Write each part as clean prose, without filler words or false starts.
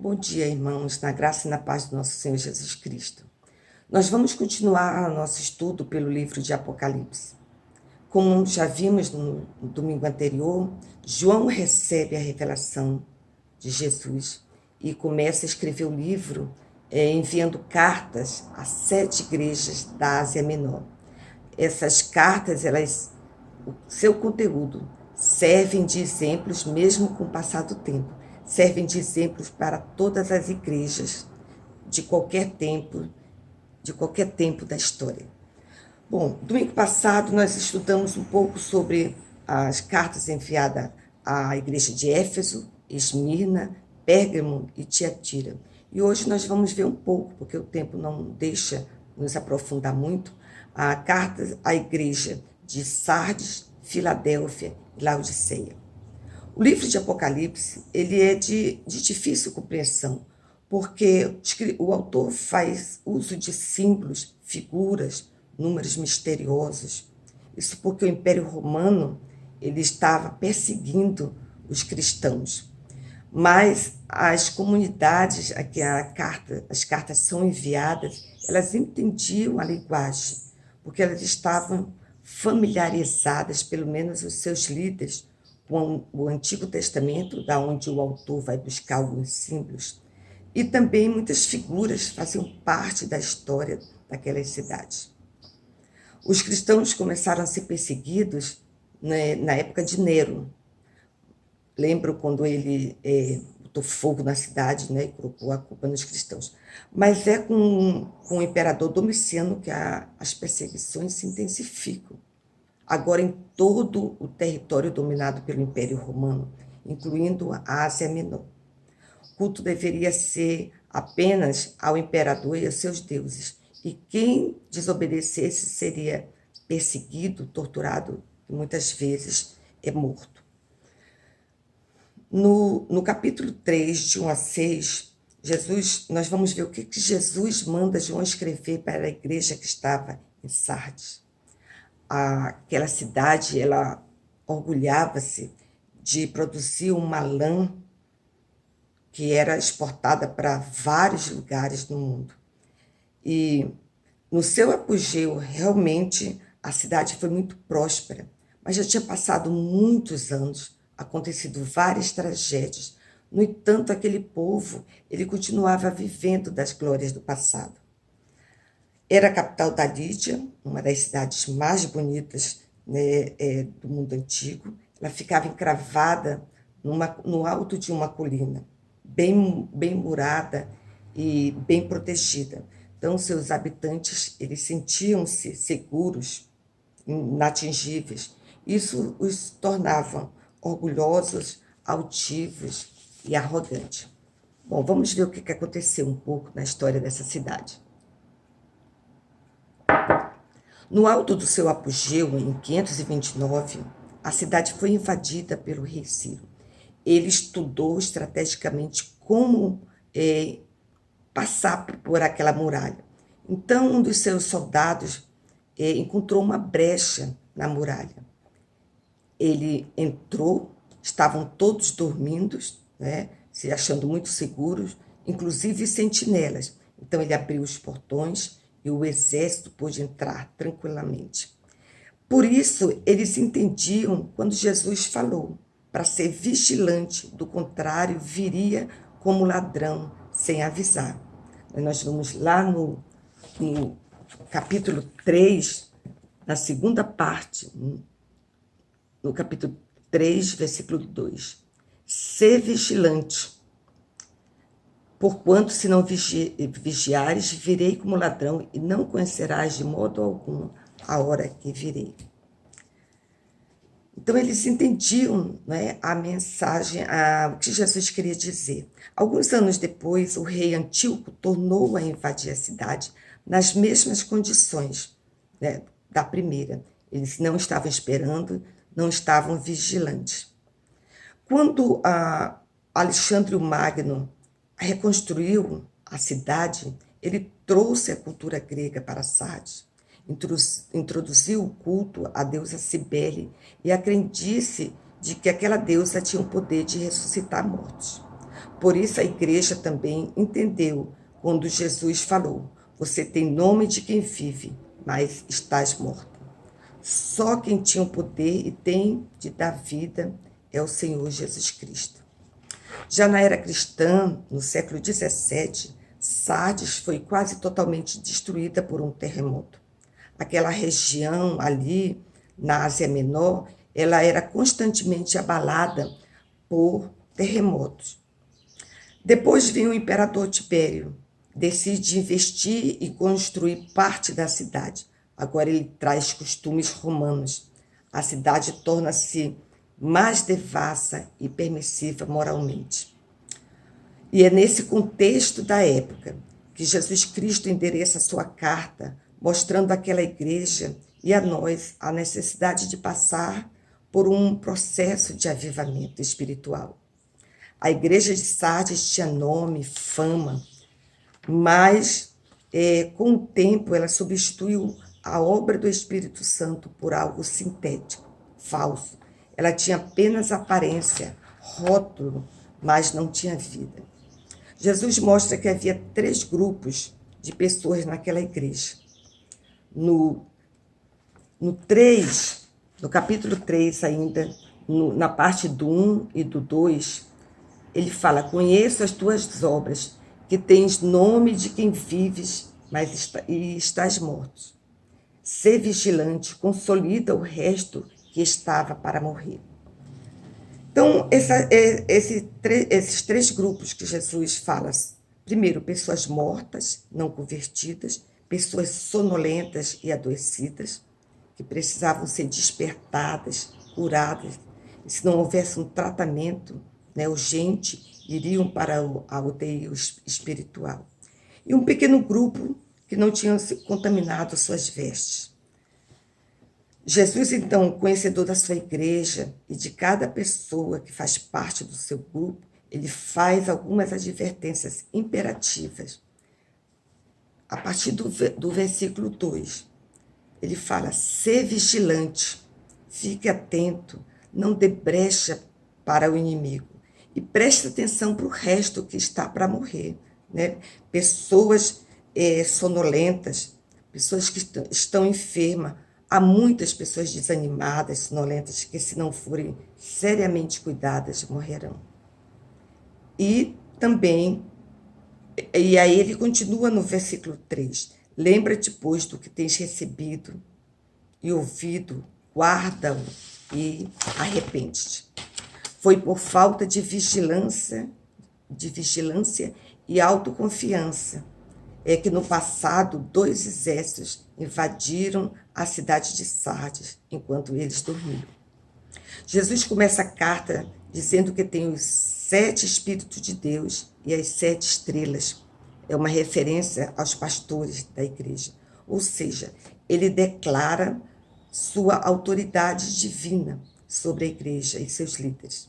Bom dia, irmãos, na graça e na paz do nosso Senhor Jesus Cristo. Nós vamos continuar nosso estudo pelo livro de Apocalipse. Como já vimos no domingo anterior, João recebe a revelação de Jesus e começa a escrever o livro enviando cartas a 7 igrejas da Ásia Menor. Essas cartas, o seu conteúdo servem de exemplos mesmo com o passar do tempo. Servem de exemplos para todas as igrejas de qualquer tempo da história. Bom, domingo passado nós estudamos um pouco sobre as cartas enviadas à igreja de Éfeso, Esmirna, Pérgamo e Tiatira. E hoje nós vamos ver um pouco, porque o tempo não deixa nos aprofundar muito, a carta à igreja de Sardes, Filadélfia e Laodiceia. O livro de Apocalipse ele é de difícil compreensão, porque o autor faz uso de símbolos, figuras, números misteriosos. Isso porque o Império Romano ele estava perseguindo os cristãos. Mas as comunidades a que as cartas são enviadas, elas entendiam a linguagem, porque elas estavam familiarizadas, pelo menos os seus líderes, com o Antigo Testamento, da onde o autor vai buscar alguns símbolos, e também muitas figuras faziam parte da história daquelas cidades. Os cristãos começaram a ser perseguidos na época de Nero. Lembro quando ele botou fogo na cidade, e colocou a culpa nos cristãos. Mas é com o imperador Domiciano que as perseguições se intensificam. Agora em todo o território dominado pelo Império Romano, incluindo a Ásia Menor. O culto deveria ser apenas ao imperador e aos seus deuses, e quem desobedecesse seria perseguido, torturado e muitas vezes morto. No capítulo 3, de 1 a 6, nós vamos ver o que Jesus manda João escrever para a igreja que estava em Sardes. Aquela cidade, ela orgulhava-se de produzir uma lã que era exportada para vários lugares do mundo. E no seu apogeu, realmente, a cidade foi muito próspera, mas já tinha passado muitos anos, acontecido várias tragédias. No entanto, aquele povo, ele continuava vivendo das glórias do passado. Era a capital da Lídia, uma das cidades mais bonitas do mundo antigo. Ela ficava encravada no alto de uma colina, bem murada e bem protegida. Então, seus habitantes eles sentiam-se seguros, inatingíveis. Isso os tornava orgulhosos, altivos e arrogantes. Bom, vamos ver o que aconteceu um pouco na história dessa cidade. No alto do seu apogeu, em 529, a cidade foi invadida pelo rei Ciro. Ele estudou estrategicamente como passar por aquela muralha. Então, um dos seus soldados encontrou uma brecha na muralha. Ele entrou, estavam todos dormindo, se achando muito seguros, inclusive sentinelas. Então, ele abriu os portões e o exército pôde entrar tranquilamente. Por isso, eles entendiam quando Jesus falou para ser vigilante, do contrário, viria como ladrão, sem avisar. Nós vamos lá no capítulo 3, na segunda parte, no capítulo 3, versículo 2. Ser vigilante, porquanto se não vigiares, virei como ladrão e não conhecerás de modo algum a hora que virei. Então, eles entendiam a mensagem, o que Jesus queria dizer. Alguns anos depois, o rei Antíoco tornou a invadir a cidade nas mesmas condições da primeira. Eles não estavam esperando, não estavam vigilantes. Quando Alexandre o Magno reconstruiu a cidade, ele trouxe a cultura grega para Sardes, introduziu o culto à deusa Cibele e a crendice de que aquela deusa tinha o poder de ressuscitar mortos. Por isso a igreja também entendeu quando Jesus falou: você tem nome de quem vive, mas estás morto. Só quem tinha o poder e tem de dar vida é o Senhor Jesus Cristo. Já na era cristã, no século XVII, Sardes foi quase totalmente destruída por um terremoto. Aquela região ali, na Ásia Menor, ela era constantemente abalada por terremotos. Depois vem o imperador Tibério, decide investir e construir parte da cidade. Agora ele traz costumes romanos. A cidade torna-se mais devassa e permissiva moralmente. E é nesse contexto da época que Jesus Cristo endereça sua carta, mostrando àquela igreja e a nós a necessidade de passar por um processo de avivamento espiritual. A igreja de Sardes tinha nome, fama, mas com o tempo ela substituiu a obra do Espírito Santo por algo sintético, falso. Ela tinha apenas aparência, rótulo, mas não tinha vida. Jesus mostra que havia 3 grupos de pessoas naquela igreja. No capítulo 3 ainda, na parte do 1 e do 2, ele fala: conheço as tuas obras, que tens nome de quem vives, mas estás morto. Sê vigilante, consolida o resto que estava para morrer. Então, esses 3 grupos que Jesus fala: primeiro, pessoas mortas, não convertidas, pessoas sonolentas e adoecidas, que precisavam ser despertadas, curadas, e se não houvesse um tratamento urgente, iriam para a UTI espiritual. E um pequeno grupo que não tinham contaminado suas vestes. Jesus, então, conhecedor da sua igreja e de cada pessoa que faz parte do seu grupo, ele faz algumas advertências imperativas. A partir do versículo 2, ele fala: sê vigilante, fique atento, não dê brecha para o inimigo. E preste atenção para o resto que está para morrer. Pessoas sonolentas, pessoas que estão enfermas. Há muitas pessoas desanimadas, sonolentas, que se não forem seriamente cuidadas, morrerão. E também, e aí ele continua no versículo 3, lembra-te, pois, do que tens recebido e ouvido, guarda-o e arrepende-te. Foi por falta de vigilância e autoconfiança que no passado 2 exércitos invadiram a cidade de Sardes enquanto eles dormiam. Jesus começa a carta dizendo que tem os 7 Espíritos de Deus e as 7 estrelas. É uma referência aos pastores da igreja. Ou seja, ele declara sua autoridade divina sobre a igreja e seus líderes.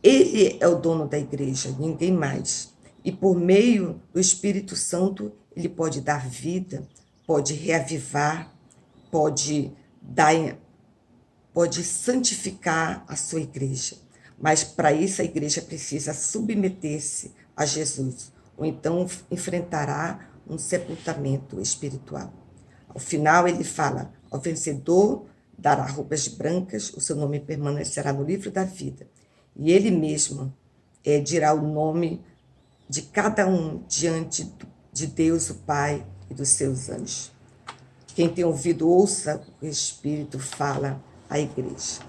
Ele é o dono da igreja, ninguém mais. E por meio do Espírito Santo, ele pode dar vida, pode reavivar, pode santificar a sua igreja. Mas para isso a igreja precisa submeter-se a Jesus, ou então enfrentará um sepultamento espiritual. Ao final ele fala: ao vencedor dará roupas brancas, o seu nome permanecerá no livro da vida. E ele mesmo dirá o nome de cada um diante de Deus, o Pai, e dos seus anjos. Quem tem ouvido, ouça o que o Espírito fala à igreja.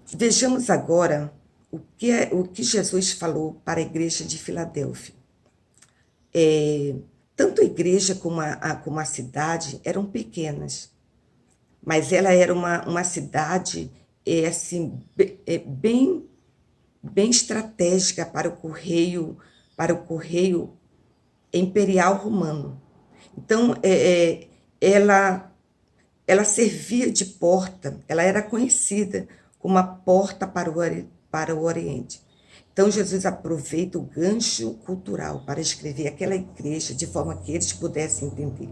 Vejamos agora o que Jesus falou para a igreja de Filadélfia. Tanto a igreja como a cidade eram pequenas, mas ela era uma cidade bem estratégica para o correio imperial romano. Então, ela servia de porta, ela era conhecida como a porta para o Oriente. Então, Jesus aproveita o gancho cultural para escrever aquela igreja de forma que eles pudessem entender.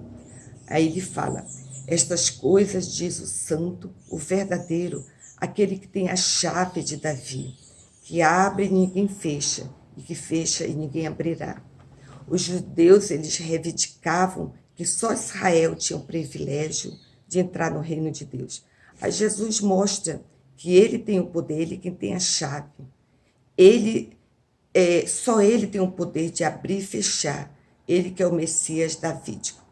Aí ele fala: estas coisas diz o santo, o verdadeiro, aquele que tem a chave de Davi, que abre e ninguém fecha, e que fecha e ninguém abrirá. Os judeus, eles reivindicavam que só Israel tinha o privilégio de entrar no reino de Deus. Aí Jesus mostra que ele tem o poder, ele quem tem a chave. Só ele tem o poder de abrir e fechar. Ele que é o Messias davídico.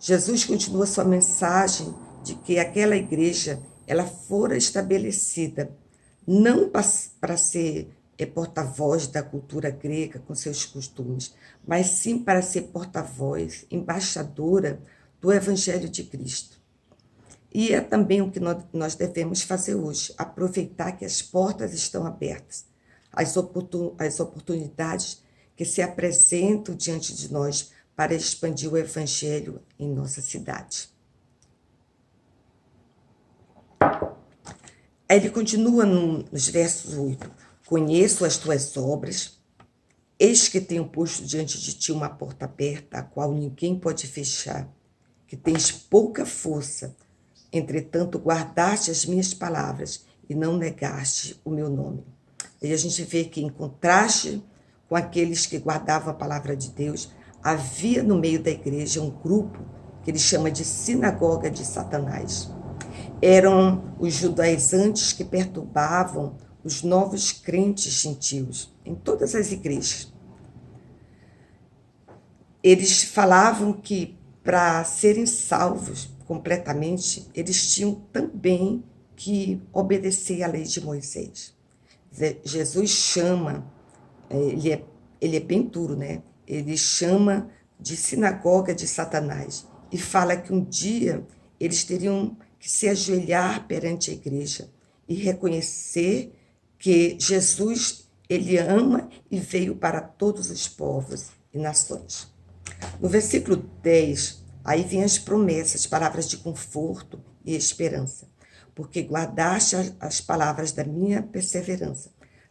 Jesus continua sua mensagem de que aquela igreja ela fora estabelecida não para ser porta-voz da cultura grega com seus costumes, mas sim para ser porta-voz, embaixadora do Evangelho de Cristo. E é também o que nós devemos fazer hoje, aproveitar que as portas estão abertas, as oportunidades que se apresentam diante de nós para expandir o Evangelho em nossa cidade. Aí ele continua nos versos 8. Conheço as tuas obras, eis que tenho posto diante de ti uma porta aberta, a qual ninguém pode fechar, que tens pouca força, entretanto guardaste as minhas palavras e não negaste o meu nome. Aí a gente vê que, em contraste com aqueles que guardavam a palavra de Deus, havia no meio da igreja um grupo que ele chama de sinagoga de Satanás. Eram os judaizantes que perturbavam os novos crentes gentios em todas as igrejas. Eles falavam que para serem salvos completamente, eles tinham também que obedecer à lei de Moisés. Jesus chama, ele é bem duro, né? Ele chama de sinagoga de Satanás e fala que um dia eles teriam que se ajoelhar perante a igreja e reconhecer que Jesus, ele ama e veio para todos os povos e nações. No versículo 10, aí vem as promessas, palavras de conforto e esperança. Porque guardaste as palavras da minha perseverança,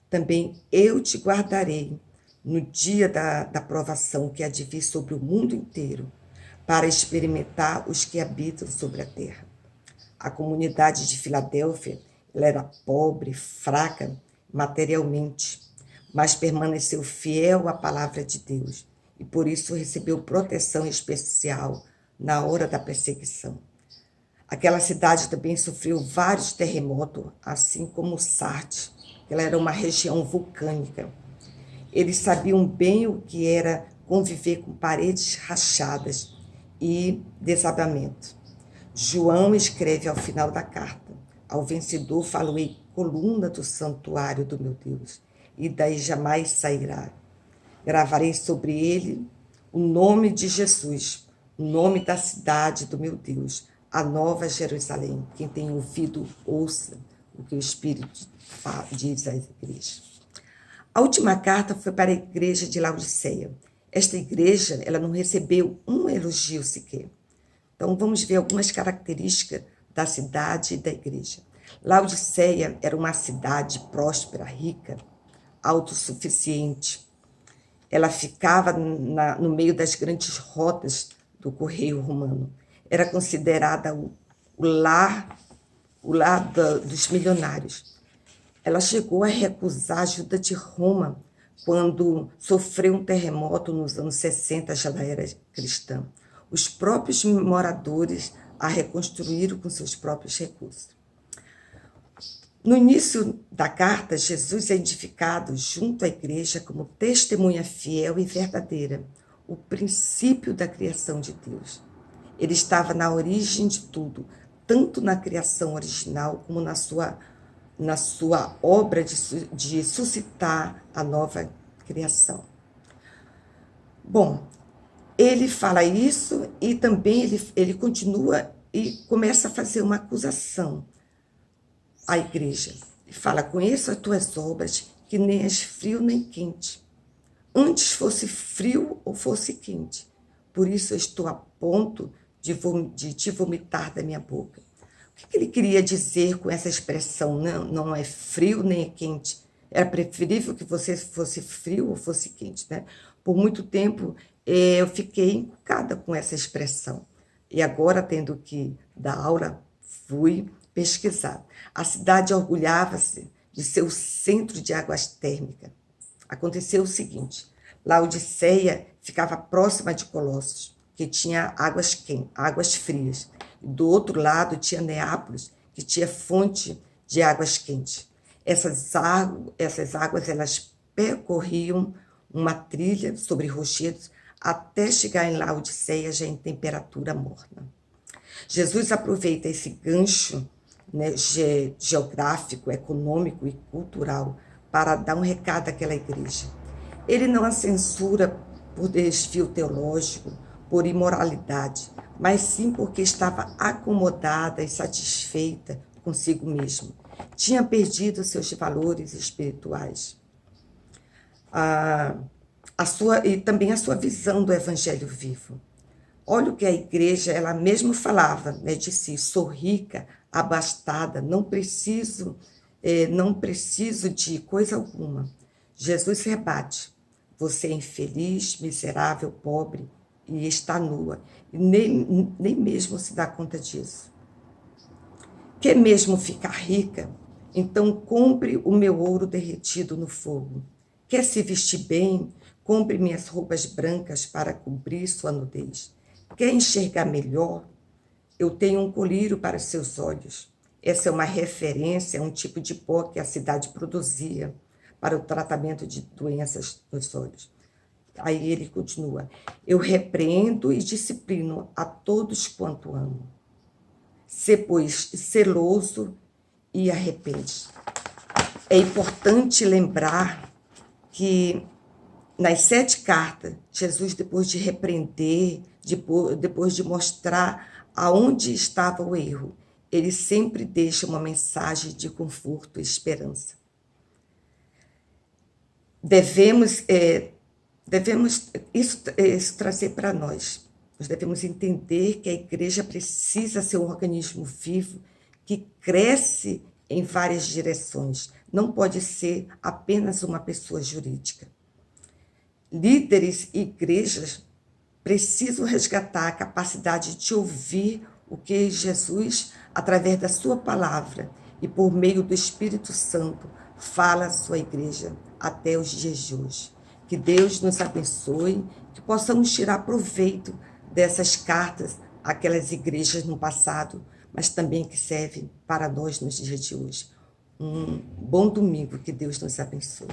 também eu te guardarei no dia da provação que há de vir sobre o mundo inteiro, para experimentar os que habitam sobre a terra. A comunidade de Filadélfia, ela era pobre, fraca materialmente, mas permaneceu fiel à palavra de Deus e por isso recebeu proteção especial na hora da perseguição. Aquela cidade também sofreu vários terremotos, assim como Sardes, ela era uma região vulcânica. Eles sabiam bem o que era conviver com paredes rachadas e desabamento. João escreve ao final da carta: ao vencedor faloei coluna do santuário do meu Deus, e daí jamais sairá. Gravarei sobre ele o nome de Jesus, o nome da cidade do meu Deus, a nova Jerusalém. Quem tem ouvido, ouça o que o Espírito diz às igrejas. A última carta foi para a igreja de Laodiceia. Esta igreja, ela não recebeu um elogio sequer. Então, vamos ver algumas características da cidade e da igreja. Laodiceia era uma cidade próspera, rica, autossuficiente. Ela ficava no meio das grandes rotas do correio romano. Era considerada o lar dos milionários. Ela chegou a recusar a ajuda de Roma quando sofreu um terremoto nos anos 60, já da era cristã. Os próprios moradores a reconstruíram com seus próprios recursos. No início da carta, Jesus é identificado junto à igreja como testemunha fiel e verdadeira, o princípio da criação de Deus. Ele estava na origem de tudo, tanto na criação original como na sua obra de suscitar a nova criação. Bom, ele fala isso e também ele continua e começa a fazer uma acusação à igreja. Ele fala: conheço as tuas obras, que nem és frio nem quente. Antes fosse frio ou fosse quente. Por isso eu estou a ponto de te vomitar da minha boca. O que ele queria dizer com essa expressão? Não é frio nem é quente. Era preferível que você fosse frio ou fosse quente, né? Por muito tempo eu fiquei encucada com essa expressão. E agora, tendo que dar aula, fui pesquisar. A cidade orgulhava-se de ser o centro de águas térmicas. Aconteceu o seguinte: Laodiceia ficava próxima de Colossos, que tinha águas frias. E do outro lado tinha Neápolis, que tinha fonte de águas quentes. Essas águas elas percorriam uma trilha sobre rochedos até chegar em Laodiceia, já em temperatura morna. Jesus aproveita esse gancho, né, geográfico, econômico e cultural para dar um recado àquela igreja. Ele não a censura por desvio teológico, por imoralidade, mas sim porque estava acomodada e satisfeita consigo mesma. Tinha perdido seus valores espirituais. E também a sua visão do evangelho vivo. Olha o que a igreja, ela mesma falava, né, de si: sou rica, abastada, não preciso de coisa alguma. Jesus rebate: você é infeliz, miserável, pobre e está nua, e nem mesmo se dá conta disso. Quer mesmo ficar rica? Então compre o meu ouro derretido no fogo. Quer se vestir bem? Compre minhas roupas brancas para cobrir sua nudez. Quer enxergar melhor? Eu tenho um colírio para seus olhos. Essa é uma referência a um tipo de pó que a cidade produzia para o tratamento de doenças nos olhos. Aí ele continua: eu repreendo e disciplino a todos quanto amo. Sê, pois, zeloso e arrepende. É importante lembrar que nas 7 cartas, Jesus, depois de repreender, depois de mostrar aonde estava o erro, ele sempre deixa uma mensagem de conforto e esperança. Devemos isso trazer para nós. Nós devemos entender que a igreja precisa ser um organismo vivo que cresce em várias direções. Não pode ser apenas uma pessoa jurídica. Líderes e igrejas precisam resgatar a capacidade de ouvir o que Jesus, através da sua palavra e por meio do Espírito Santo, fala à sua igreja até os dias de hoje. Que Deus nos abençoe, que possamos tirar proveito dessas cartas àquelas igrejas no passado, mas também que servem para nós nos dias de hoje. Um bom domingo, que Deus nos abençoe.